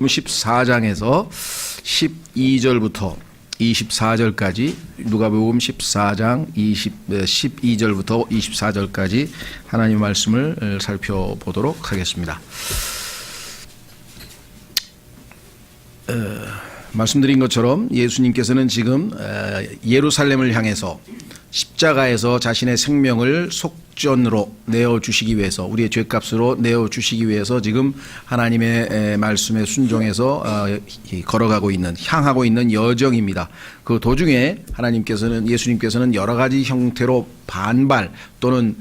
14장에서 12절부터 24절까지 누가복음 14장 12절부터 24절까지 하나님의 말씀을 살펴보도록 하겠습니다. 말씀드린 것처럼 예수님께서는 지금 예루살렘을 향해서 십자가에서 자신의 생명을 속전으로 내어주시기 위해서, 우리의 죄값으로 내어주시기 위해서 지금 하나님의 말씀에 순종해서 걸어가고 있는, 향하고 있는 여정입니다. 그 도중에 예수님께서는 여러 가지 형태로 반발 또는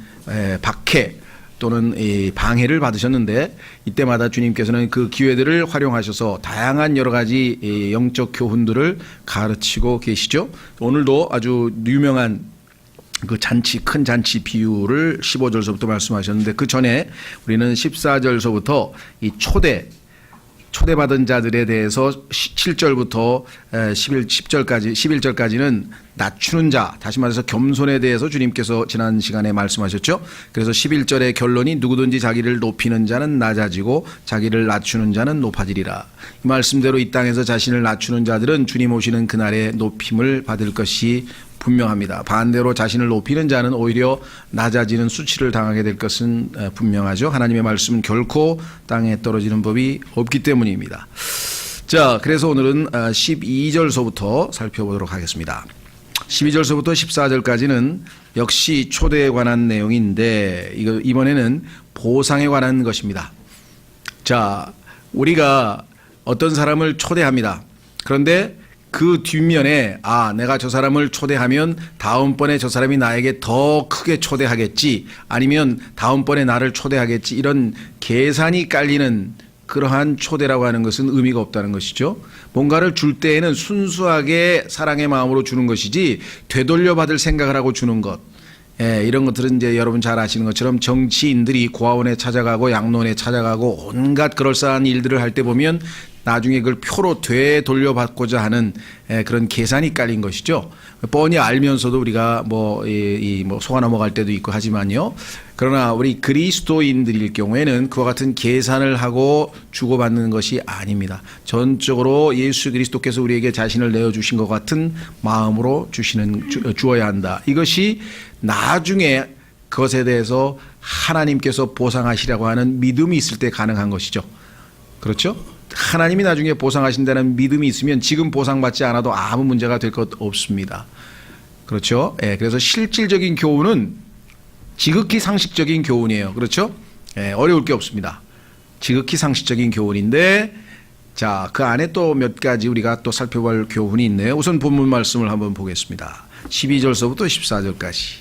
박해 또는 방해를 받으셨는데, 이때마다 주님께서는 그 기회들을 활용하셔서 다양한 여러 가지 영적 교훈들을 가르치고 계시죠. 오늘도 아주 유명한 그 잔치, 큰 잔치 비유를 15절서부터 말씀하셨는데, 그 전에 우리는 14절서부터 이 초대받은 자들에 대해서 7절부터 11절까지는 낮추는 자, 다시 말해서 겸손에 대해서 주님께서 지난 시간에 말씀하셨죠. 그래서 11절의 결론이 누구든지 자기를 높이는 자는 낮아지고 자기를 낮추는 자는 높아지리라. 이 말씀대로 이 땅에서 자신을 낮추는 자들은 주님 오시는 그날에 높임을 받을 것이 분명합니다. 반대로 자신을 높이는 자는 오히려 낮아지는 수치를 당하게 될 것은 분명하죠. 하나님의 말씀은 결코 땅에 떨어지는 법이 없기 때문입니다. 자, 그래서 오늘은 12절서부터 살펴보도록 하겠습니다. 12절서부터 14절까지는 역시 초대에 관한 내용인데, 이번에는 보상에 관한 것입니다. 자, 우리가 어떤 사람을 초대합니다. 그런데 그 뒷면에 내가 저 사람을 초대하면 다음번에 저 사람이 나에게 더 크게 초대하겠지, 아니면 다음번에 나를 초대하겠지, 이런 계산이 깔리는 그러한 초대라고 하는 것은 의미가 없다는 것이죠. 뭔가를 줄 때에는 순수하게 사랑의 마음으로 주는 것이지 되돌려 받을 생각을 하고 주는 것, 이런 것들은 이제 여러분 잘 아시는 것처럼 정치인들이 고아원에 찾아가고 양로원에 찾아가고 온갖 그럴싸한 일들을 할 때 보면 나중에 그걸 표로 되돌려받고자 하는 그런 계산이 깔린 것이죠. 뻔히 알면서도 우리가 속아 넘어갈 때도 있고 하지만요. 그러나 우리 그리스도인들일 경우에는 그와 같은 계산을 하고 주고받는 것이 아닙니다. 전적으로 예수 그리스도께서 우리에게 자신을 내어주신 것 같은 마음으로 주어야 한다. 이것이 나중에 그것에 대해서 하나님께서 보상하시라고 하는 믿음이 있을 때 가능한 것이죠. 그렇죠? 하나님이 나중에 보상하신다는 믿음이 있으면 지금 보상받지 않아도 아무 문제가 될 것 없습니다. 그렇죠? 그래서 실질적인 교훈은 지극히 상식적인 교훈이에요. 그렇죠? 어려울 게 없습니다. 지극히 상식적인 교훈인데, 자, 그 안에 또 몇 가지 우리가 또 살펴볼 교훈이 있네요. 우선 본문 말씀을 한번 보겠습니다. 12절서부터 14절까지.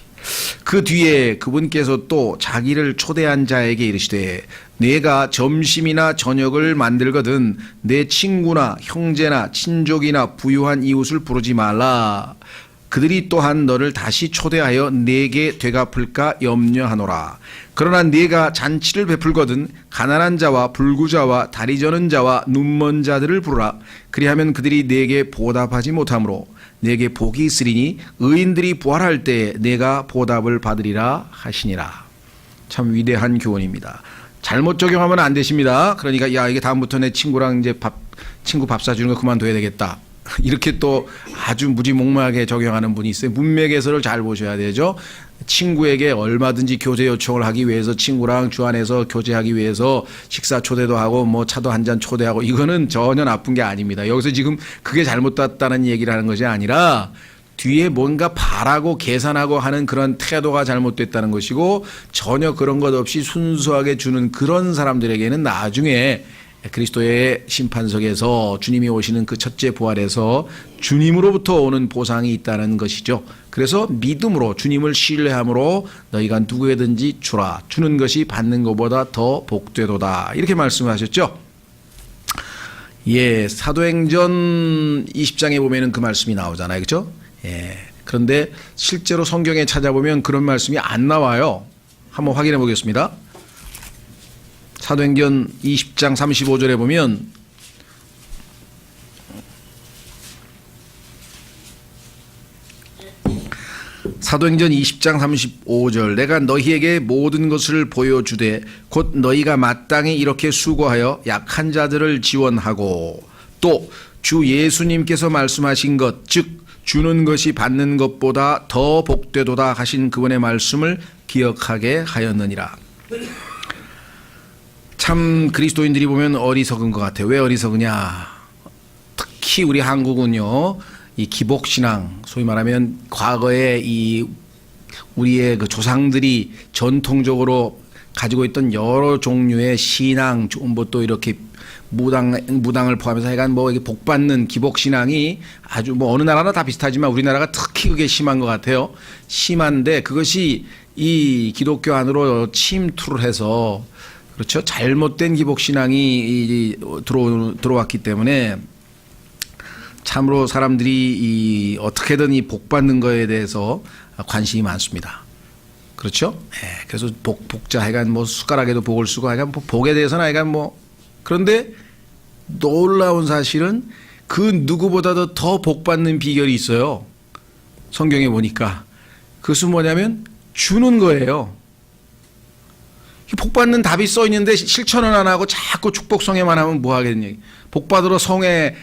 그 뒤에 그분께서 또 자기를 초대한 자에게 이르시되, 내가 점심이나 저녁을 만들거든 내 친구나 형제나 친족이나 부유한 이웃을 부르지 말라. 그들이 또한 너를 다시 초대하여 내게 되갚을까 염려하노라. 그러나 네가 잔치를 베풀거든 가난한 자와 불구자와 다리 저는 자와 눈먼 자들을 부르라. 그리하면 그들이 내게 보답하지 못하므로 내게 복이 있으리니 의인들이 부활할 때에 내가 보답을 받으리라 하시니라. 참 위대한 교훈입니다. 잘못 적용하면 안 되십니다. 그러니까 이게 다음부터 내 친구랑 이제 친구 밥 사주는 거 그만둬야 되겠다, 이렇게 또 아주 무지몽매하게 적용하는 분이 있어요. 문맥에서를 잘 보셔야 되죠. 친구에게 얼마든지 교제 요청을 하기 위해서, 친구랑 주 안에서 교제하기 위해서 식사 초대도 하고 차도 한 잔 초대하고, 이거는 전혀 나쁜 게 아닙니다. 여기서 지금 그게 잘못됐다는 얘기를 하는 것이 아니라 뒤에 뭔가 바라고 계산하고 하는 그런 태도가 잘못됐다는 것이고, 전혀 그런 것 없이 순수하게 주는 그런 사람들에게는 나중에 그리스도의 심판석에서 주님이 오시는 그 첫째 부활에서 주님으로부터 오는 보상이 있다는 것이죠. 그래서 믿음으로 주님을 신뢰함으로 너희가 누구에든지 주라. 주는 것이 받는 것보다 더 복되도다. 이렇게 말씀하셨죠. 사도행전 20장에 보면은 그 말씀이 나오잖아요. 그렇죠? 그런데 실제로 성경에 찾아보면 그런 말씀이 안 나와요. 한번 확인해 보겠습니다. 사도행전 20장 35절에 보면 사도행전 20장 35절 내가 너희에게 모든 것을 보여주되 곧 너희가 마땅히 이렇게 수고하여 약한 자들을 지원하고 또 주 예수님께서 말씀하신 것 즉 주는 것이 받는 것보다 더 복되도다 하신 그분의 말씀을 기억하게 하였느니라. 참 그리스도인들이 보면 어리석은 것 같아요. 왜 어리석으냐? 특히 우리 한국은요, 이 기복신앙, 소위 말하면 과거에 이 우리의 그 조상들이 전통적으로 가지고 있던 여러 종류의 신앙, 뭐 또 이렇게 무당을 포함해서 하여간 뭐 이게 복받는 기복신앙이 아주 뭐 어느 나라나 다 비슷하지만 우리나라가 특히 그게 심한 것 같아요. 심한데 그것이 이 기독교 안으로 침투를 해서 그렇죠. 잘못된 기복신앙이 들어왔기 때문에 참으로 사람들이 이 어떻게든 이 복받는 거에 대해서 관심이 많습니다. 그렇죠? 네, 그래서 복자 하여간 뭐 숟가락에도 복을 쓰고 하여간 뭐 복에 대해서는 하여간 뭐 그런데 놀라운 사실은 그 누구보다도 더 복받는 비결이 있어요. 성경에 보니까 그것은 뭐냐면 주는 거예요. 복받는 답이 써 있는데 실천은 안 하고 자꾸 축복성회만 하면 뭐 하겠니? 복받으러 성회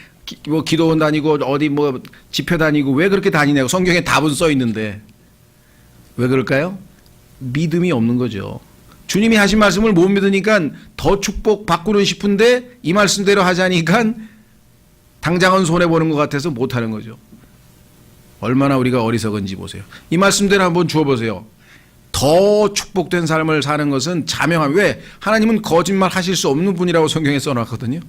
뭐 기도원 다니고 어디 뭐 집회 다니고 왜 그렇게 다니냐고. 성경에 답은 써 있는데 왜 그럴까요? 믿음이 없는 거죠. 주님이 하신 말씀을 못 믿으니까 더 축복 받고는 싶은데 이 말씀대로 하자니까 당장은 손해보는 것 같아서 못하는 거죠. 얼마나 우리가 어리석은지 보세요. 이 말씀대로 한번 주어보세요. 더 축복된 삶을 사는 것은 자명함. 왜? 하나님은 거짓말 하실 수 없는 분이라고 성경에 써놨거든요.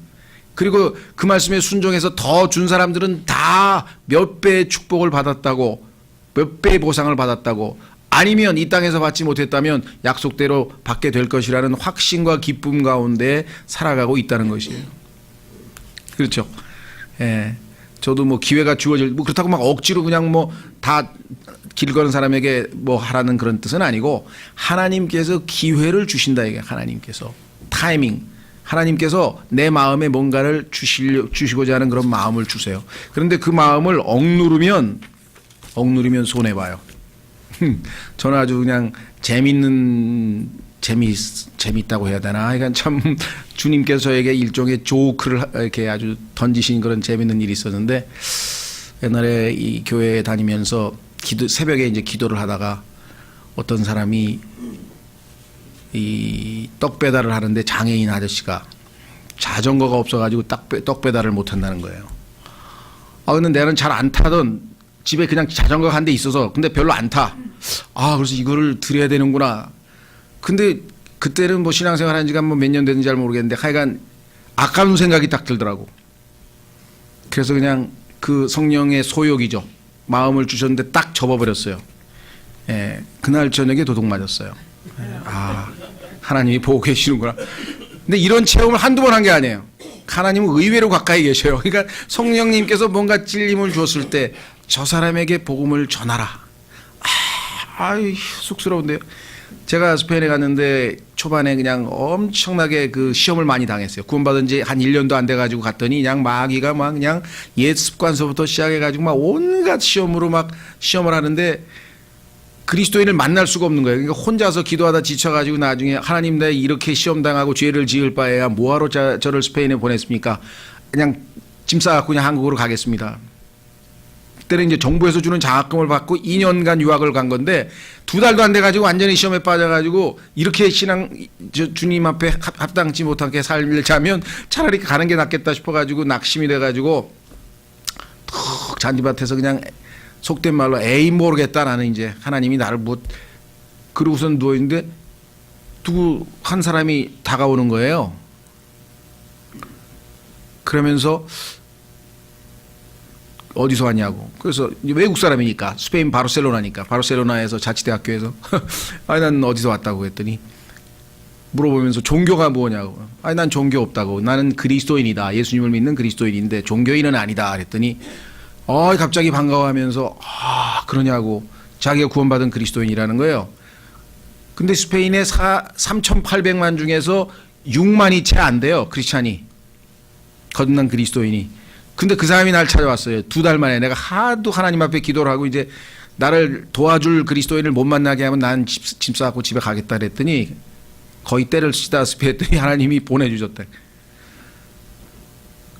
그리고 그 말씀에 순종해서 더 준 사람들은 다 몇 배의 축복을 받았다고, 몇 배의 보상을 받았다고, 아니면 이 땅에서 받지 못했다면 약속대로 받게 될 것이라는 확신과 기쁨 가운데 살아가고 있다는 것이에요. 그렇죠? 예. 저도 뭐 기회가 주어질, 뭐 그렇다고 막 억지로 그냥 뭐 다 길 거는 사람에게 뭐 하라는 그런 뜻은 아니고 하나님께서 기회를 주신다 이게 하나님께서 타이밍. 하나님께서 내 마음에 뭔가를 주시고자 하는 그런 마음을 주세요. 그런데 그 마음을 억누르면 손해봐요. 저는 아주 그냥 재미있다고 해야 되나? 그러니까 참 주님께서 저에게 일종의 조크를 이렇게 아주 던지신 그런 재미있는 일이 있었는데 옛날에 이 교회에 다니면서 새벽에 이제 기도를 하다가 어떤 사람이 이 떡 배달을 하는데 장애인 아저씨가 자전거가 없어가지고 떡 배달을 못 한다는 거예요. 근데 내는 잘 안 타던 집에 그냥 자전거가 한 대 있어서 근데 별로 안 타. 그래서 이거를 드려야 되는구나. 근데 그때는 뭐 신앙생활 한 지가 뭐 몇 년 됐는지 잘 모르겠는데 하여간 아까운 생각이 딱 들더라고. 그래서 그냥 그 성령의 소욕이죠. 마음을 주셨는데 딱 접어버렸어요. 예, 그날 저녁에 도둑 맞았어요. 하나님이 보고 계시는구나. 근데 이런 체험을 한두 번 한 게 아니에요. 하나님은 의외로 가까이 계셔요. 그러니까 성령님께서 뭔가 찔림을 주었을 때 저 사람에게 복음을 전하라. 쑥스러운데요. 제가 스페인에 갔는데 초반에 그냥 엄청나게 그 시험을 많이 당했어요. 구원받은 지 한 1년도 안 돼가지고 갔더니 그냥 마귀가 막 그냥 옛 습관서부터 시작해가지고 막 온갖 시험으로 막 시험을 하는데 그리스도인을 만날 수가 없는 거예요. 그러니까 혼자서 기도하다 지쳐가지고 나중에 하나님 내 이렇게 시험당하고 죄를 지을 바에야 뭐하러 저를 스페인에 보냈습니까? 그냥 짐 싸갖고 그냥 한국으로 가겠습니다. 그때는 이제 정부에서 주는 장학금을 받고 2년간 유학을 간 건데 2달도 안 돼가지고 완전히 시험에 빠져가지고 이렇게 주님 앞에 합당치 못하게 살자면 차라리 가는 게 낫겠다 싶어가지고 낙심이 돼가지고 툭 잔디밭에서 그냥 속된 말로 에이 모르겠다 나는 이제 하나님이 나를 그러고선 누워있는데 한 사람이 다가오는 거예요. 그러면서 어디서 왔냐고. 그래서 외국 사람이니까 스페인 바르셀로나에서 자치대학교에서 난 어디서 왔다고 했더니 물어보면서 종교가 뭐냐고. 난 종교 없다고. 나는 그리스도인이다. 예수님을 믿는 그리스도인인데 종교인은 아니다. 그랬더니 갑자기 반가워하면서 그러냐고. 자기가 구원받은 그리스도인이라는 거예요. 근데 스페인에 3,800만 중에서 6만이 채 안 돼요. 크리스찬이. 거듭난 그리스도인이. 근데 그 사람이 날 찾아왔어요. 2달 만에. 내가 하도 하나님 앞에 기도를 하고 이제 나를 도와줄 그리스도인을 못 만나게 하면 난 짐 싸갖고 집에 가겠다 그랬더니 거의 때를 쓰다시피 했더니 하나님이 보내주셨대.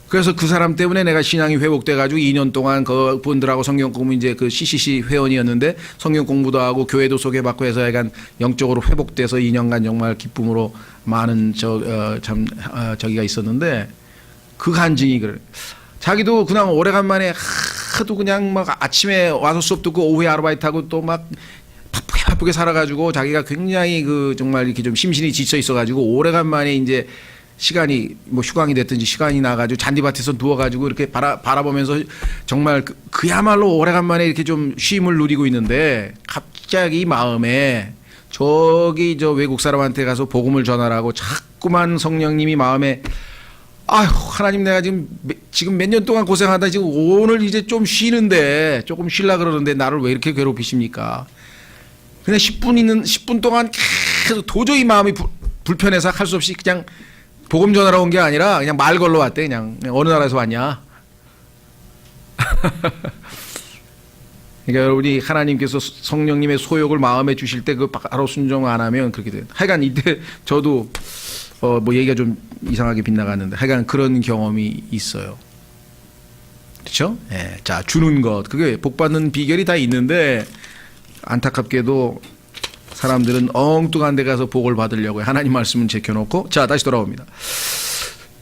그래서 그 사람 때문에 내가 신앙이 회복돼가지고 2년 동안 그 분들하고 성경 공부 이제 그 CCC 회원이었는데 성경 공부도 하고 교회도 소개받고 해서 약간 영적으로 회복돼서 2년간 정말 기쁨으로 많은 저기가 있었는데 그 간증이 그래. 자기도 그냥 오래간만에 하도 그냥 막 아침에 와서 수업 듣고 오후에 아르바이트하고 또 막 바쁘게 살아가지고 자기가 굉장히 그 정말 이렇게 좀 심신이 지쳐 있어가지고 오래간만에 이제 시간이 뭐 휴강이 됐든지 시간이 나가지고 잔디밭에서 누워가지고 이렇게 바라보면서 정말 그야말로 오래간만에 이렇게 좀 쉼을 누리고 있는데 갑자기 마음에 저기 저 외국 사람한테 가서 복음을 전하라고 자꾸만 성령님이 마음에 아휴 하나님 내가 지금 몇 년 동안 고생하다 지금 오늘 이제 좀 쉬는데 조금 쉬려 그러는데 나를 왜 이렇게 괴롭히십니까? 그냥 10분 동안 계속 도저히 마음이 불편해서 할 수 없이 그냥 복음 전하러 온 게 아니라 그냥 말 걸러 왔대. 그냥 어느 나라에서 왔냐? 그러니까 여러분이 하나님께서 성령님의 소욕을 마음에 주실 때 그 바로 순종 안 하면 그렇게 돼요. 하여간 이때 저도 뭐 얘기가 좀 이상하게 빗나갔는데 하여간 그런 경험이 있어요. 그렇죠? 예. 자, 주는 것. 그게 복 받는 비결이 다 있는데 안타깝게도 사람들은 엉뚱한 데 가서 복을 받으려고 하나님 말씀은 제껴놓고 자 다시 돌아옵니다.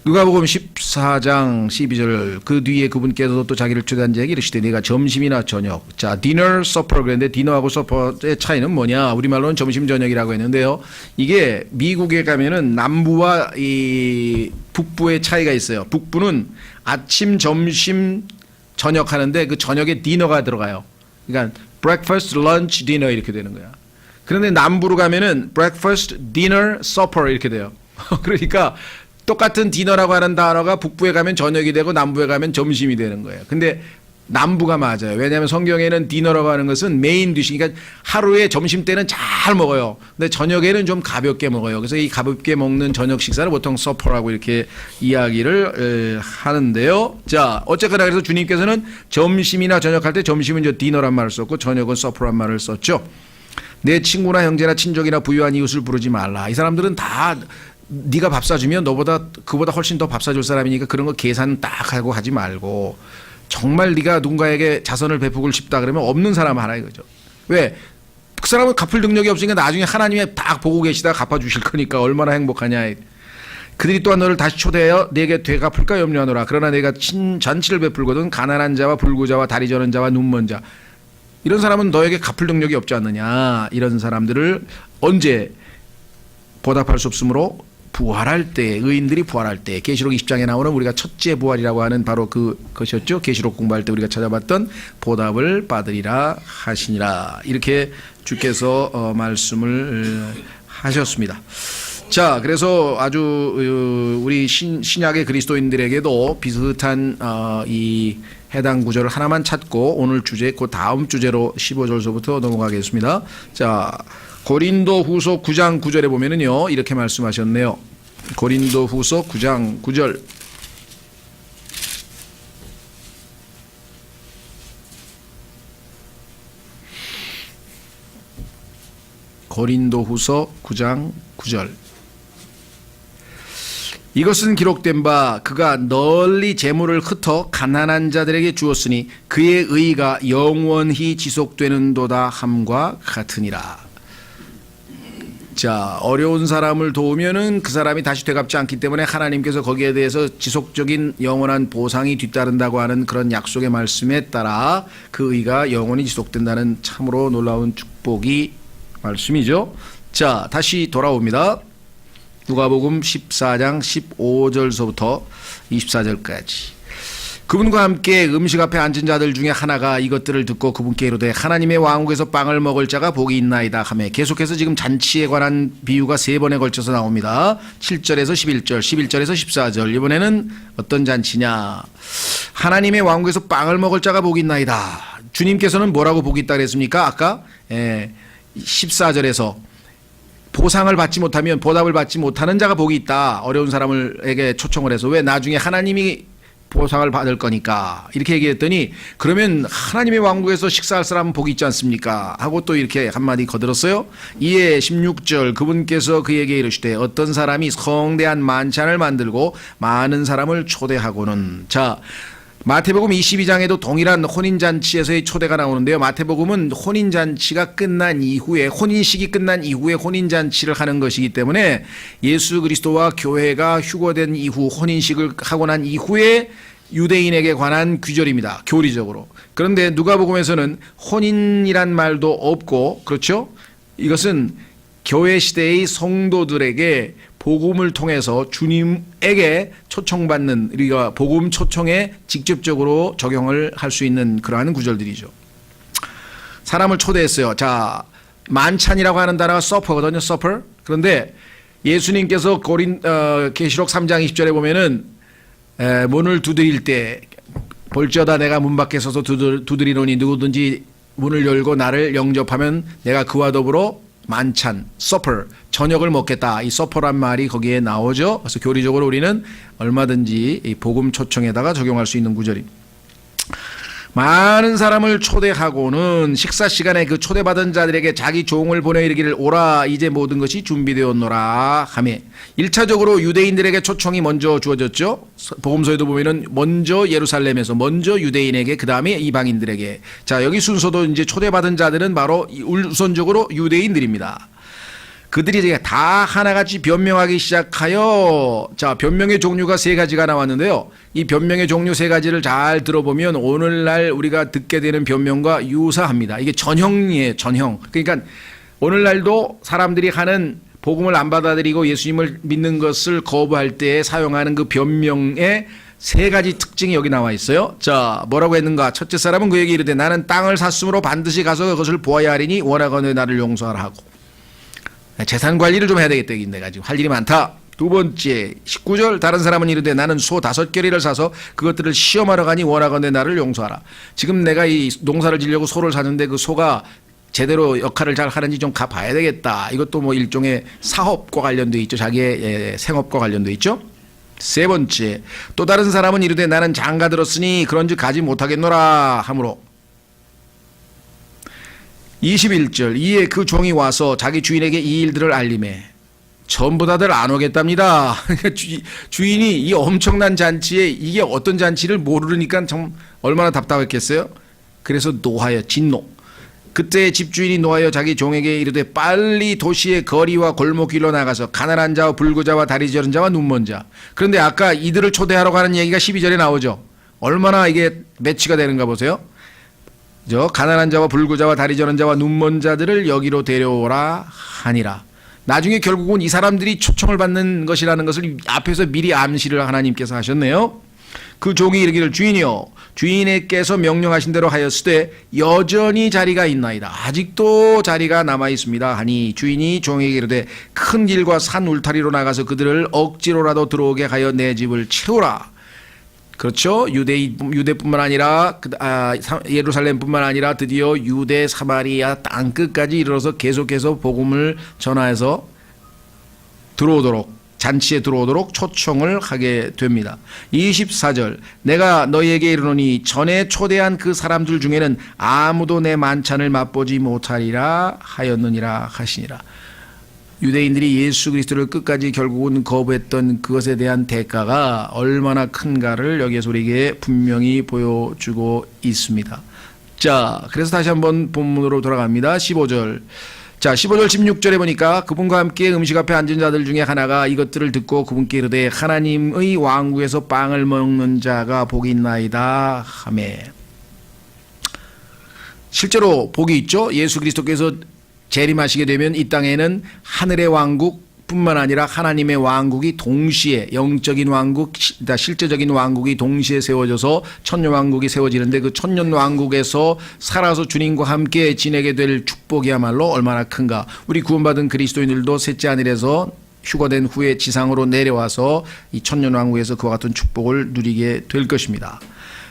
누가복음 14장 12절 그 뒤에 그분께서 또 자기를 초대한 자에게 이르시되 네가 점심이나 저녁 자 dinner supper 그랬는데 디너하고 서퍼의 차이는 뭐냐 우리말로는 점심 저녁이라고 했는데요. 이게 미국에 가면은 남부와 이 북부의 차이가 있어요. 북부는 아침 점심 저녁 하는데 그 저녁에 디너가 들어가요. 그러니까 breakfast lunch dinner 이렇게 되는 거야. 그런데 남부로 가면은 breakfast, dinner, supper 이렇게 돼요. 그러니까 똑같은 디너라고 하는 단어가 북부에 가면 저녁이 되고 남부에 가면 점심이 되는 거예요. 근데 남부가 맞아요. 왜냐하면 성경에는 디너라고 하는 것은 메인 디시, 그러니까 하루에 점심 때는 잘 먹어요. 근데 저녁에는 좀 가볍게 먹어요. 그래서 이 가볍게 먹는 저녁 식사를 보통 supper라고 이렇게 이야기를 하는데요. 자, 어쨌거나 그래서 주님께서는 점심이나 저녁할 때 점심은 이제 디너란 말을 썼고 저녁은 supper란 말을 썼죠. 내 친구나 형제나 친족이나 부유한 이웃을 부르지 말라. 이 사람들은 다 네가 밥 사주면 그보다 훨씬 더 밥 사줄 사람이니까 그런 거 계산 딱 하고 하지 말고 정말 네가 누군가에게 자선을 베푸고 싶다 그러면 없는 사람 하라 이거죠. 왜? 그 사람은 갚을 능력이 없으니까 나중에 하나님이 딱 보고 계시다 갚아주실 거니까 얼마나 행복하냐. 그들이 또한 너를 다시 초대하여 내게 되갚을까 염려하노라. 그러나 내가 잔치를 베풀거든 가난한 자와 불구자와 다리 저는 자와 눈먼 자 이런 사람은 너에게 갚을 능력이 없지 않느냐. 이런 사람들을 언제 보답할 수 없으므로 부활할 때 의인들이 부활할 때 계시록 20장에 나오는 우리가 첫째 부활이라고 하는 바로 그것이었죠. 계시록 공부할 때 우리가 찾아봤던 보답을 받으리라 하시니라. 이렇게 주께서 말씀을 하셨습니다. 자, 그래서 아주 우리 신약의 그리스도인들에게도 비슷한 이 해당 구절을 하나만 찾고 오늘 주제 그 다음 주제로 15절서부터 넘어가겠습니다. 자, 고린도 후서 9장 9절에 보면은요 이렇게 말씀하셨네요. 고린도 후서 9장 9절 고린도 후서 9장 9절 이것은 기록된 바 그가 널리 재물을 흩어 가난한 자들에게 주었으니 그의 의가 영원히 지속되는도다 함과 같으니라. 자, 어려운 사람을 도우면은 그 사람이 다시 되갚지 않기 때문에 하나님께서 거기에 대해서 지속적인 영원한 보상이 뒤따른다고 하는 그런 약속의 말씀에 따라 그 의가 영원히 지속된다는 참으로 놀라운 축복이 말씀이죠. 자, 다시 돌아옵니다. 누가복음 14장 15절서부터 24절까지 그분과 함께 음식 앞에 앉은 자들 중에 하나가 이것들을 듣고 그분께 이르되 하나님의 왕국에서 빵을 먹을 자가 복이 있나이다 하며 계속해서 지금 잔치에 관한 비유가 3번에 걸쳐서 나옵니다. 7절에서 11절, 11절에서 14절. 이번에는 어떤 잔치냐. 하나님의 왕국에서 빵을 먹을 자가 복이 있나이다. 주님께서는 뭐라고 복이 있다 그랬습니까? 아까 14절에서 보상을 받지 못하면 보답을 받지 못하는 자가 복이 있다. 어려운 사람에게 초청을 해서 왜 나중에 하나님이 보상을 받을 거니까 이렇게 얘기했더니 그러면 하나님의 왕국에서 식사할 사람은 복이 있지 않습니까? 하고 또 이렇게 한마디 거들었어요. 이에 16절 그분께서 그에게 이르시되 어떤 사람이 성대한 만찬을 만들고 많은 사람을 초대하고는 자 마태복음 22장에도 동일한 혼인잔치에서의 초대가 나오는데요. 마태복음은 혼인잔치가 끝난 이후에 혼인식이 끝난 이후에 혼인잔치를 하는 것이기 때문에 예수 그리스도와 교회가 휴거된 이후 혼인식을 하고 난 이후에 유대인에게 관한 규절입니다. 교리적으로. 그런데 누가복음에서는 혼인이란 말도 없고 그렇죠? 이것은 교회 시대의 성도들에게 복음을 통해서 주님에게 초청받는 우리가 복음 초청에 직접적으로 적용을 할 수 있는 그러한 구절들이죠. 사람을 초대했어요. 자, 만찬이라고 하는 단어가 서퍼거든요. 서퍼. 그런데 예수님께서 계시록 3장 20절에 보면은 문을 두드릴 때 볼지어다 내가 문 밖에 서서 두드리노니 누구든지 문을 열고 나를 영접하면 내가 그와 더불어 만찬, 서퍼, 저녁을 먹겠다. 이 서퍼란 말이 거기에 나오죠. 그래서 교리적으로 우리는 얼마든지 이 복음 초청에다가 적용할 수 있는 구절입니다. 많은 사람을 초대하고는 식사 시간에 그 초대받은 자들에게 자기 종을 보내 이르기를 오라 이제 모든 것이 준비되었노라 하매 1차적으로 유대인들에게 초청이 먼저 주어졌죠. 복음서에도 보면은 먼저 예루살렘에서 먼저 유대인에게 그 다음에 이방인들에게 자 여기 순서도 이제 초대받은 자들은 바로 우선적으로 유대인들입니다. 그들이 이제 다 하나같이 변명하기 시작하여 자 변명의 종류가 세 가지가 나왔는데요. 이 변명의 종류 세 가지를 잘 들어보면 오늘날 우리가 듣게 되는 변명과 유사합니다. 이게 전형이에요. 전형. 그러니까 오늘날도 사람들이 하는 복음을 안 받아들이고 예수님을 믿는 것을 거부할 때 사용하는 그 변명의 세 가지 특징이 여기 나와 있어요. 자 뭐라고 했는가. 첫째 사람은 그에게 이르되 나는 땅을 샀으므로 반드시 가서 그것을 보아야 하리니 원하거늘 나를 용서하라 하고 재산 관리를 좀 해야 되겠다. 내가 지금 할 일이 많다. 두 번째 19절 다른 사람은 이르되 나는 소 5겨리를 사서 그것들을 시험하러 가니 원하건대 나를 용서하라. 지금 내가 이 농사를 지려고 소를 사는데 그 소가 제대로 역할을 잘 하는지 좀 가봐야 되겠다. 이것도 뭐 일종의 사업과 관련돼 있죠. 자기의 생업과 관련돼 있죠. 세 번째 또 다른 사람은 이르되 나는 장가 들었으니 그런즉 가지 못하겠노라 하므로 21절 이에 그 종이 와서 자기 주인에게 이 일들을 알림해 전부 다들 안 오겠답니다. 주인이 이 엄청난 잔치에 이게 어떤 잔치를 모르니까 참 얼마나 답답했겠어요. 그래서 노하여 진노 그때 집주인이 노하여 자기 종에게 이르되 빨리 도시의 거리와 골목길로 나가서 가난한 자와 불구자와 다리 저린 자와 눈먼 자 그런데 아까 이들을 초대하러 가는 얘기가 12절에 나오죠. 얼마나 이게 매치가 되는가 보세요. 가난한 자와 불구자와 다리 저는 자와 눈먼 자들을 여기로 데려오라 하니라. 나중에 결국은 이 사람들이 초청을 받는 것이라는 것을 앞에서 미리 암시를 하나님께서 하셨네요. 그 종이 이르기를 주인이여 주인께서 명령하신 대로 하였으되 여전히 자리가 있나이다. 아직도 자리가 남아 있습니다 하니 주인이 종에게 이르되 큰 길과 산 울타리로 나가서 그들을 억지로라도 들어오게 하여 내 집을 채우라. 그렇죠. 유대뿐만 아니라 예루살렘뿐만 아니라 드디어 유대 사마리아 땅끝까지 이르러서 계속해서 복음을 전하여서 들어오도록 잔치에 들어오도록 초청을 하게 됩니다. 24절 내가 너희에게 이르노니 전에 초대한 그 사람들 중에는 아무도 내 만찬을 맛보지 못하리라 하였느니라 하시니라. 유대인들이 예수 그리스도를 끝까지 결국은 거부했던 그것에 대한 대가가 얼마나 큰가를 여기에서 우리에게 분명히 보여주고 있습니다. 자, 그래서 다시 한번 본문으로 돌아갑니다. 15절. 자, 15절 16절에 보니까 그분과 함께 음식 앞에 앉은 자들 중에 하나가 이것들을 듣고 그분께 이르되 하나님의 왕국에서 빵을 먹는 자가 복이 있나이다 하매. 실제로 복이 있죠. 예수 그리스도께서 재림하시게 되면 이 땅에는 하늘의 왕국뿐만 아니라 하나님의 왕국이 동시에 영적인 왕국, 실제적인 왕국이 동시에 세워져서 천년왕국이 세워지는데 그 천년왕국에서 살아서 주님과 함께 지내게 될 축복이야말로 얼마나 큰가. 우리 구원받은 그리스도인들도 셋째 하늘에서 휴거된 후에 지상으로 내려와서 이 천년왕국에서 그와 같은 축복을 누리게 될 것입니다.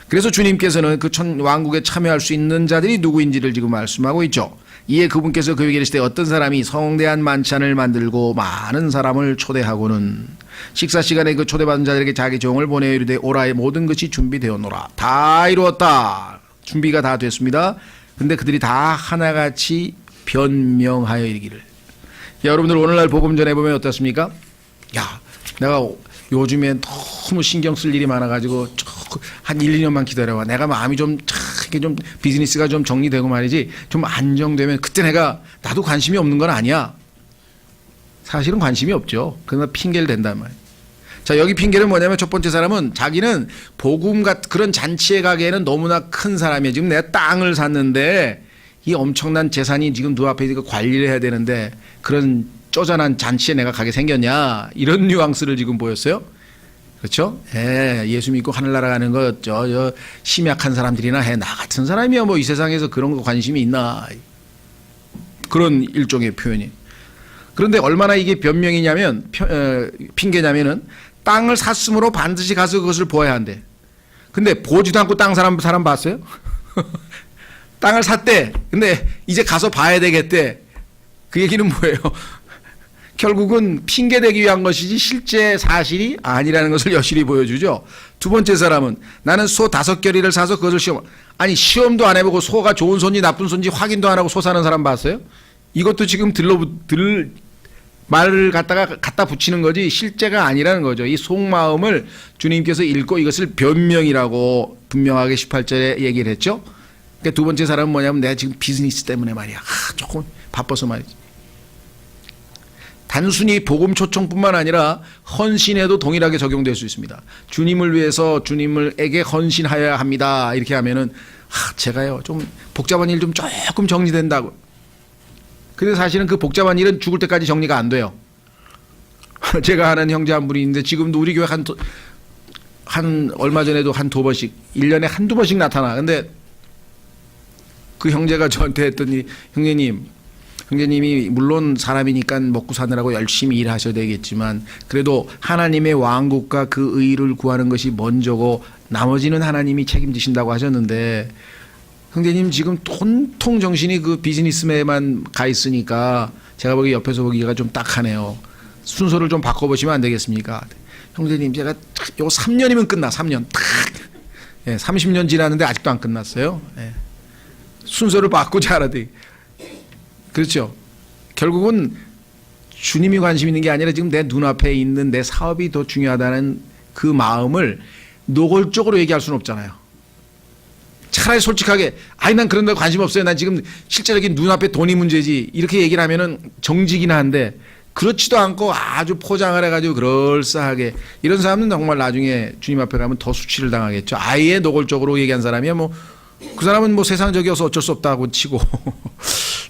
그래서 주님께서는 그 왕국에 참여할 수 있는 자들이 누구인지를 지금 말씀하고 있죠. 이에 그분께서 그에게 이르시되 어떤 사람이 성대한 만찬을 만들고 많은 사람을 초대하고는 식사 시간에 그 초대받은 자들에게 자기 종을 보내어 이르되 오라의 모든 것이 준비되었노라. 다 이루었다. 준비가 다 됐습니다. 근데 그들이 다 하나같이 변명하여 이르기를. 여러분들 오늘날 복음 전해보면 어떻습니까? 야, 내가 요즘에 너무 신경 쓸 일이 많아가지고 한 1, 2년만 기다려봐. 내가 마음이 좀 이렇게 좀 비즈니스가 좀 정리되고 말이지 좀 안정되면 그때 내가 나도 관심이 없는 건 아니야. 사실은 관심이 없죠. 그러나 핑계를 댄단 말이에요. 자, 여기 핑계는 뭐냐면 첫 번째 사람은 자기는 복음 같은 그런 잔치에 가기에는 너무나 큰 사람이에요. 지금 내가 땅을 샀는데 이 엄청난 재산이 지금 눈앞에 관리를 해야 되는데 그런 쪼잔한 잔치에 내가 가게 생겼냐, 이런 뉘앙스를 지금 보였어요. 그렇죠? 예수 믿고 하늘나라 가는 거 저 심약한 사람들이나 해. 나 같은 사람이야 뭐 이 세상에서 그런 거 관심이 있나, 그런 일종의 표현이. 그런데 얼마나 이게 변명이냐면 핑계냐면은 땅을 샀으므로 반드시 가서 그것을 보아야 한대. 근데 보지도 않고 땅 사람 봤어요? 땅을 샀대. 근데 이제 가서 봐야 되겠대. 그 얘기는 뭐예요? 결국은 핑계대기 위한 것이지 실제 사실이 아니라는 것을 여실히 보여주죠. 두 번째 사람은 나는 소 5결의를 사서 그것을 아니 시험도 안 해보고 소가 좋은 소인지 나쁜 소인지 확인도 안 하고 소 사는 사람 봤어요? 이것도 지금 말을 갖다 붙이는 거지 실제가 아니라는 거죠. 이 속마음을 주님께서 읽고 이것을 변명이라고 분명하게 18절에 얘기를 했죠. 그러니까 두 번째 사람은 뭐냐면 내가 지금 비즈니스 때문에 말이야. 조금 바빠서 말이지. 단순히 복음 초청뿐만 아니라 헌신에도 동일하게 적용될 수 있습니다. 주님을 위해서 주님에게 헌신하여야 합니다. 이렇게 하면은 제가요 좀 복잡한 일 좀 조금 정리된다고. 근데 사실은 그 복잡한 일은 죽을 때까지 정리가 안 돼요. 제가 아는 형제 한 분이 있는데 지금도 우리 교회 한 얼마 전에도 한 2번씩 1년에 한두 번씩 나타나. 근데 그 형제가 저한테 했더니 형제님이 물론 사람이니까 먹고 사느라고 열심히 일하셔야 되겠지만 그래도 하나님의 왕국과 그 의를 구하는 것이 먼저고 나머지는 하나님이 책임지신다고 하셨는데, 형제님 지금 온통 정신이 그 비즈니스에만 가 있으니까 제가 보기 옆에서 보기가 좀 딱하네요. 순서를 좀 바꿔보시면 안 되겠습니까? 형제님 제가 요 3년이면 끝나. 3년 딱 30년 지났는데 아직도 안 끝났어요. 순서를 바꾸자 하라되. 그렇죠. 결국은 주님이 관심 있는 게 아니라 지금 내 눈앞에 있는 내 사업이 더 중요하다는 그 마음을 노골적으로 얘기할 수는 없잖아요. 차라리 솔직하게 난 그런 데 관심 없어요. 난 지금 실제적인 눈앞에 돈이 문제지. 이렇게 얘기를 하면은 정직이긴 한데 그렇지도 않고 아주 포장을 해가지고 그럴싸하게 이런 사람은 정말 나중에 주님 앞에 가면 더 수치를 당하겠죠. 아예 노골적으로 얘기한 사람이야 뭐 그 사람은 뭐 세상적이어서 어쩔 수 없다고 치고.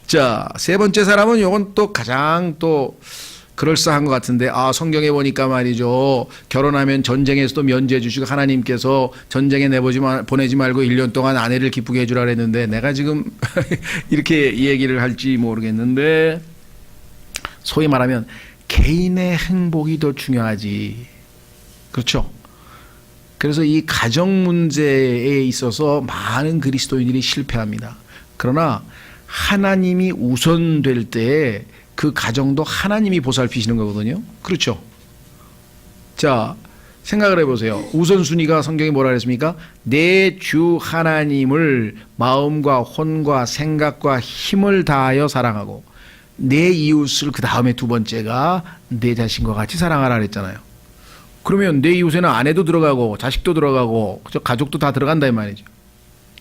자, 세 번째 사람은 요건 또 가장 또 그럴싸한 것 같은데, 성경에 보니까 말이죠. 결혼하면 전쟁에서도 면제해 주시고 하나님께서 전쟁에 보내지 말고 1년 동안 아내를 기쁘게 해주라 그랬는데 내가 지금 이렇게 얘기를 할지 모르겠는데, 소위 말하면 개인의 행복이 더 중요하지. 그렇죠? 그래서 이 가정 문제에 있어서 많은 그리스도인들이 실패합니다. 그러나 하나님이 우선될 때 그 가정도 하나님이 보살피시는 거거든요. 그렇죠? 자, 생각을 해보세요. 우선순위가 성경이 뭐라 그랬습니까? 내 주 하나님을 마음과 혼과 생각과 힘을 다하여 사랑하고 내 이웃을 그 다음에 두 번째가 내 자신과 같이 사랑하라 그랬잖아요. 그러면 내 이웃에는 아내도 들어가고 자식도 들어가고 가족도 다 들어간다 이 말이죠.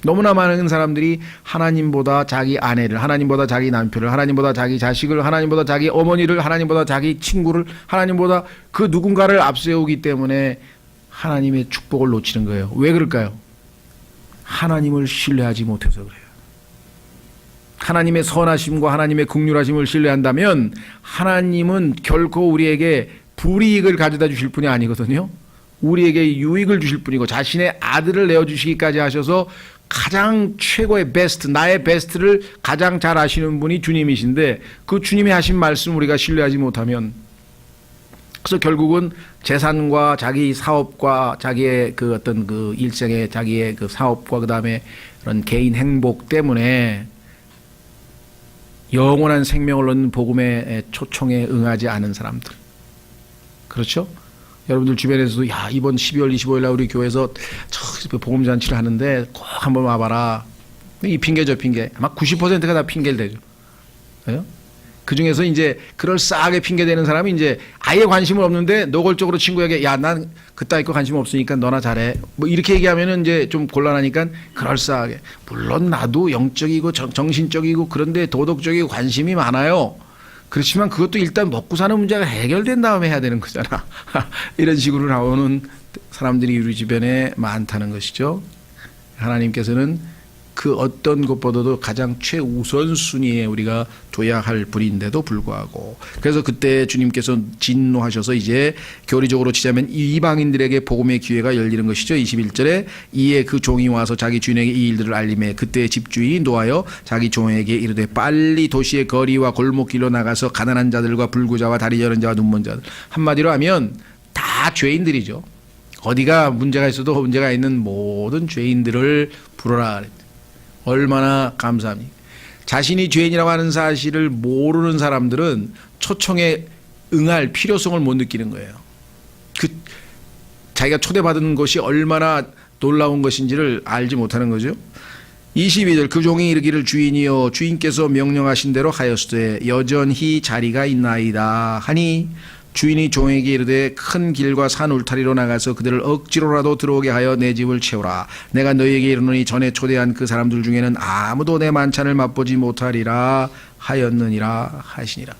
너무나 많은 사람들이 하나님보다 자기 아내를, 하나님보다 자기 남편을, 하나님보다 자기 자식을, 하나님보다 자기 어머니를, 하나님보다 자기 친구를, 하나님보다 그 누군가를 앞세우기 때문에 하나님의 축복을 놓치는 거예요. 왜 그럴까요? 하나님을 신뢰하지 못해서 그래요. 하나님의 선하심과 하나님의 긍휼하심을 신뢰한다면 하나님은 결코 우리에게 불이익을 가져다 주실 분이 아니거든요. 우리에게 유익을 주실 분이고 자신의 아들을 내어주시기까지 하셔서 가장 최고의 베스트, 나의 베스트를 가장 잘 아시는 분이 주님이신데 그 주님이 하신 말씀 우리가 신뢰하지 못하면, 그래서 결국은 재산과 자기 사업과 자기의 그 어떤 그 일생의 자기의 그 사업과 그 다음에 그런 개인 행복 때문에 영원한 생명을 얻는 복음의 초청에 응하지 않은 사람들. 그렇죠? 여러분들 주변에서도 야 이번 12월 25일 날 우리 교회에서 복음잔치를 하는데 꼭 한번 와봐라. 이 핑계 저 핑계 아마 90%가 다 핑계를 대죠. 네? 그 중에서 이제 그럴싸하게 핑계대는 사람이 이제 아예 관심은 없는데 노골적으로 친구에게 야 난 그따위 거 관심 없으니까 너나 잘해 뭐 이렇게 얘기하면은 이제 좀 곤란하니까 그럴싸하게 물론 나도 영적이고 정신적이고 그런데 도덕적이고 관심이 많아요. 그렇지만 그것도 일단 먹고 사는 문제가 해결된 다음에 해야 되는 거잖아. 이런 식으로 나오는 사람들이 우리 주변에 많다는 것이죠. 하나님께서는 그 어떤 것보다도 가장 최우선순위에 우리가 둬야 할 분인데도 불구하고 그래서 그때 주님께서 진노하셔서 이제 교리적으로 치자면 이방인들에게 복음의 기회가 열리는 것이죠. 21절에 이에 그 종이 와서 자기 주인에게 이 일들을 알림해 그때 집주인이 노하여 자기 종에게 이르되 빨리 도시의 거리와 골목길로 나가서 가난한 자들과 불구자와 다리 저는 자와 눈먼 자들 한마디로 하면 다 죄인들이죠. 어디가 문제가 있어도 문제가 있는 모든 죄인들을 부르라. 얼마나 감사합니까? 자신이 죄인이라고 하는 사실을 모르는 사람들은 초청에 응할 필요성을 못 느끼는 거예요. 자기가 초대받은 것이 얼마나 놀라운 것인지를 알지 못하는 거죠. 22절 그 종이 이르기를 주인이여 주인께서 명령하신 대로 하였으되 여전히 자리가 있나이다 하니 주인이 종에게 이르되 큰 길과 산 울타리로 나가서 그들을 억지로라도 들어오게 하여 내 집을 채우라. 내가 너희에게 이르노니 전에 초대한 그 사람들 중에는 아무도 내 만찬을 맛보지 못하리라 하였느니라 하시니라.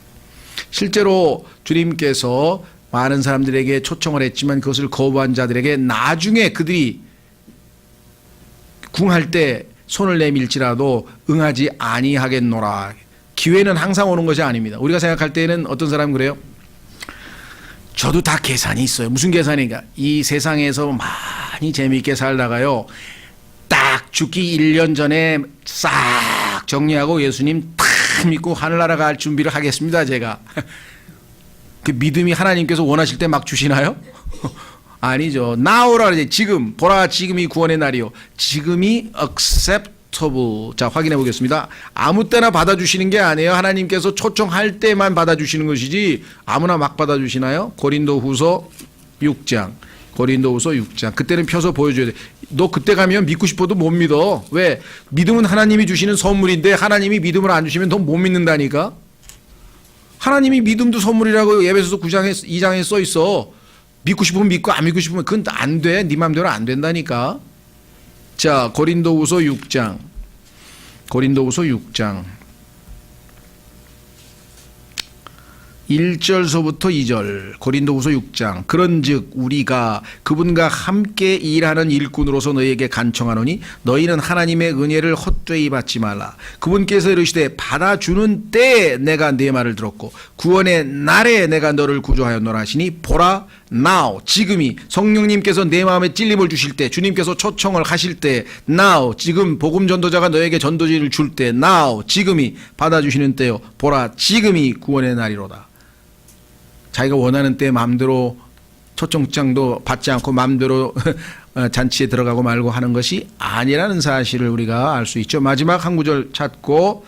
실제로 주님께서 많은 사람들에게 초청을 했지만 그것을 거부한 자들에게 나중에 그들이 궁할 때 손을 내밀지라도 응하지 아니하겠노라. 기회는 항상 오는 것이 아닙니다. 우리가 생각할 때는 어떤 사람은 그래요? 저도 다 계산이 있어요. 무슨 계산인가? 이 세상에서 많이 재미있게 살다가요. 딱 죽기 1년 전에 싹 정리하고 예수님 탁 믿고 하늘나라 갈 준비를 하겠습니다. 제가. 그 믿음이 하나님께서 원하실 때 막 주시나요? 아니죠. Now라 그러지. 지금. 보라 지금이 구원의 날이요. 지금이 acceptable. 자, 확인해 보겠습니다. 아무 때나 받아주시는 게 아니에요. 하나님께서 초청할 때만 받아주시는 것이지 아무나 막 받아주시나요? 고린도후서 6장. 고린도후서 6장. 그때는 펴서 보여줘야 돼. 너 그때 가면 믿고 싶어도 못 믿어. 왜? 믿음은 하나님이 주시는 선물인데 하나님이 믿음을 안 주시면 너 못 믿는다니까. 하나님이 믿음도 선물이라고 에베소서 2장에 써 있어. 믿고 싶으면 믿고 안 믿고 싶으면 그건 안 돼. 네 맘대로 안 된다니까. 자, 고린도후서 6장. 고린도후서 6장 1절서부터 2절. 고린도후서 6장. 그런즉 우리가 그분과 함께 일하는 일꾼으로서 너희에게 간청하노니 너희는 하나님의 은혜를 헛되이 받지 말라. 그분께서 이르시되 받아주는 때에 내가 네 말을 들었고 구원의 날에 내가 너를 구조하였노라 하시니 보라 now 지금이 성령님께서 내 마음에 찔림을 주실 때 주님께서 초청을 하실 때 now 지금 복음 전도자가 너에게 전도지를 줄 때 now 지금이 받아주시는 때요. 보라 지금이 구원의 날이로다. 자기가 원하는 때 마음대로 초청장도 받지 않고 마음대로 잔치에 들어가고 말고 하는 것이 아니라는 사실을 우리가 알 수 있죠. 마지막 한 구절 찾고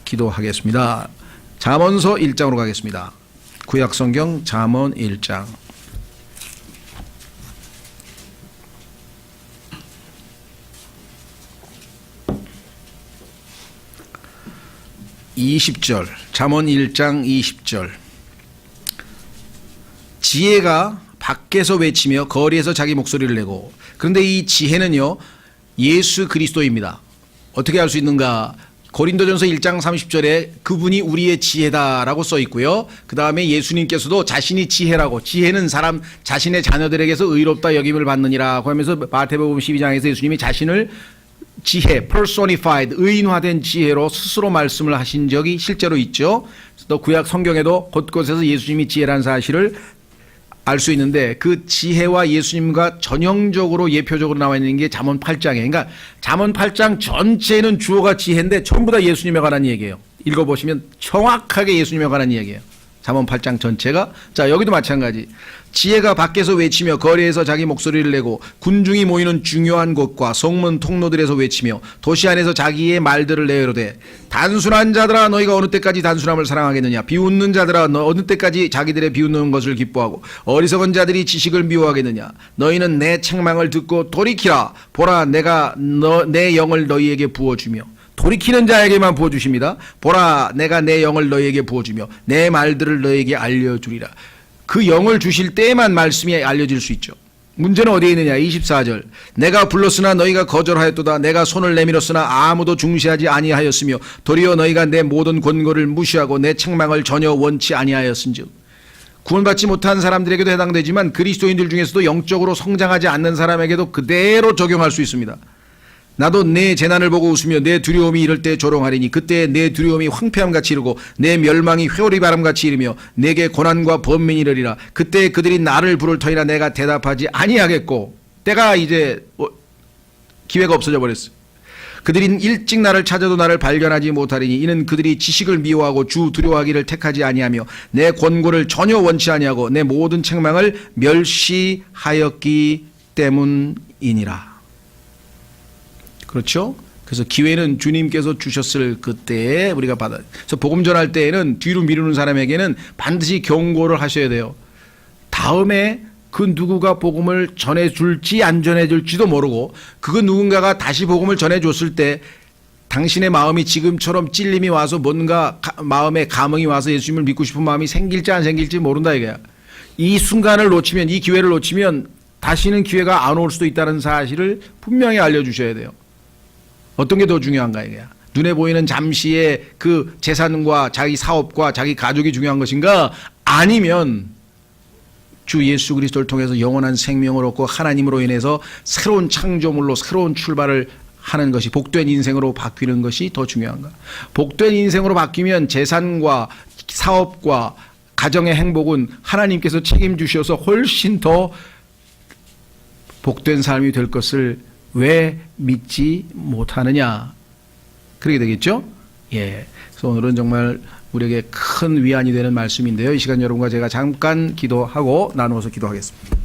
기도하겠습니다. 잠언서 1장으로 가겠습니다. 구약성경 잠언 1장 20절. 잠언 1장 20절. 지혜가 밖에서 외치며 거리에서 자기 목소리를 내고. 그런데 이 지혜는요 예수 그리스도입니다. 어떻게 알 수 있는가? 고린도전서 1장 30절에 그분이 우리의 지혜다라고 써 있고요. 그 다음에 예수님께서도 자신이 지혜라고, 지혜는 사람 자신의 자녀들에게서 의롭다 여김을 받느니라고 하면서 마태복음 12장에서 예수님이 자신을 지혜, personified, 의인화된 지혜로 스스로 말씀을 하신 적이 실제로 있죠. 또 구약 성경에도 곳곳에서 예수님이 지혜라는 사실을 알 수 있는데 그 지혜와 예수님과 전형적으로 예표적으로 나와 있는 게 잠언 8장이에요. 그러니까 잠언 8장 전체는 주어가 지혜인데 전부 다 예수님에 관한 얘기예요. 읽어보시면 정확하게 예수님에 관한 얘기예요. 잠언 8장 전체가. 자, 여기도 마찬가지. 지혜가 밖에서 외치며 거리에서 자기 목소리를 내고 군중이 모이는 중요한 곳과 성문 통로들에서 외치며 도시 안에서 자기의 말들을 내어로되 단순한 자들아 너희가 어느 때까지 단순함을 사랑하겠느냐. 비웃는 자들아 너 어느 때까지 자기들의 비웃는 것을 기뻐하고 어리석은 자들이 지식을 미워하겠느냐. 너희는 내 책망을 듣고 돌이키라. 보라 내가 내 영을 너희에게 부어주며. 돌이키는 자에게만 부어주십니다. 보라 내가 내 영을 너희에게 부어주며 내 말들을 너희에게 알려주리라. 그 영을 주실 때에만 말씀이 알려질 수 있죠. 문제는 어디에 있느냐. 24절. 내가 불렀으나 너희가 거절하였도다. 내가 손을 내밀었으나 아무도 중시하지 아니하였으며 도리어 너희가 내 모든 권고를 무시하고 내 책망을 전혀 원치 아니하였은즉. 구원받지 못한 사람들에게도 해당되지만 그리스도인들 중에서도 영적으로 성장하지 않는 사람에게도 그대로 적용할 수 있습니다. 나도 내 재난을 보고 웃으며 내 두려움이 이를 때 조롱하리니 그때 내 두려움이 황폐함같이 이르고 내 멸망이 회오리 바람같이 이르며 내게 고난과 번민이 이르리라. 그때 그들이 나를 부를 터이나 내가 대답하지 아니하겠고. 때가 이제 기회가 없어져 버렸어요. 그들이 일찍 나를 찾아도 나를 발견하지 못하리니 이는 그들이 지식을 미워하고 주 두려워하기를 택하지 아니하며 내 권고를 전혀 원치 아니하고 내 모든 책망을 멸시하였기 때문이니라. 그렇죠? 그래서 기회는 주님께서 주셨을 그때에 우리가 받아요. 그래서 복음 전할 때에는 뒤로 미루는 사람에게는 반드시 경고를 하셔야 돼요. 다음에 그 누구가 복음을 전해줄지 안 전해줄지도 모르고 그 누군가가 다시 복음을 전해줬을 때 당신의 마음이 지금처럼 찔림이 와서 뭔가 마음에 감흥이 와서 예수님을 믿고 싶은 마음이 생길지 안 생길지 모른다 이거야. 이 순간을 놓치면, 이 기회를 놓치면 다시는 기회가 안 올 수도 있다는 사실을 분명히 알려주셔야 돼요. 어떤 게 더 중요한가 이거야. 눈에 보이는 잠시의 그 재산과 자기 사업과 자기 가족이 중요한 것인가, 아니면 주 예수 그리스도를 통해서 영원한 생명을 얻고 하나님으로 인해서 새로운 창조물로 새로운 출발을 하는 것이, 복된 인생으로 바뀌는 것이 더 중요한가. 복된 인생으로 바뀌면 재산과 사업과 가정의 행복은 하나님께서 책임주셔서 훨씬 더 복된 삶이 될 것을 왜 믿지 못하느냐. 그렇게 되겠죠? 예. 그래서 오늘은 정말 우리에게 큰 위안이 되는 말씀인데요. 이 시간 여러분과 제가 잠깐 기도하고 나누어서 기도하겠습니다.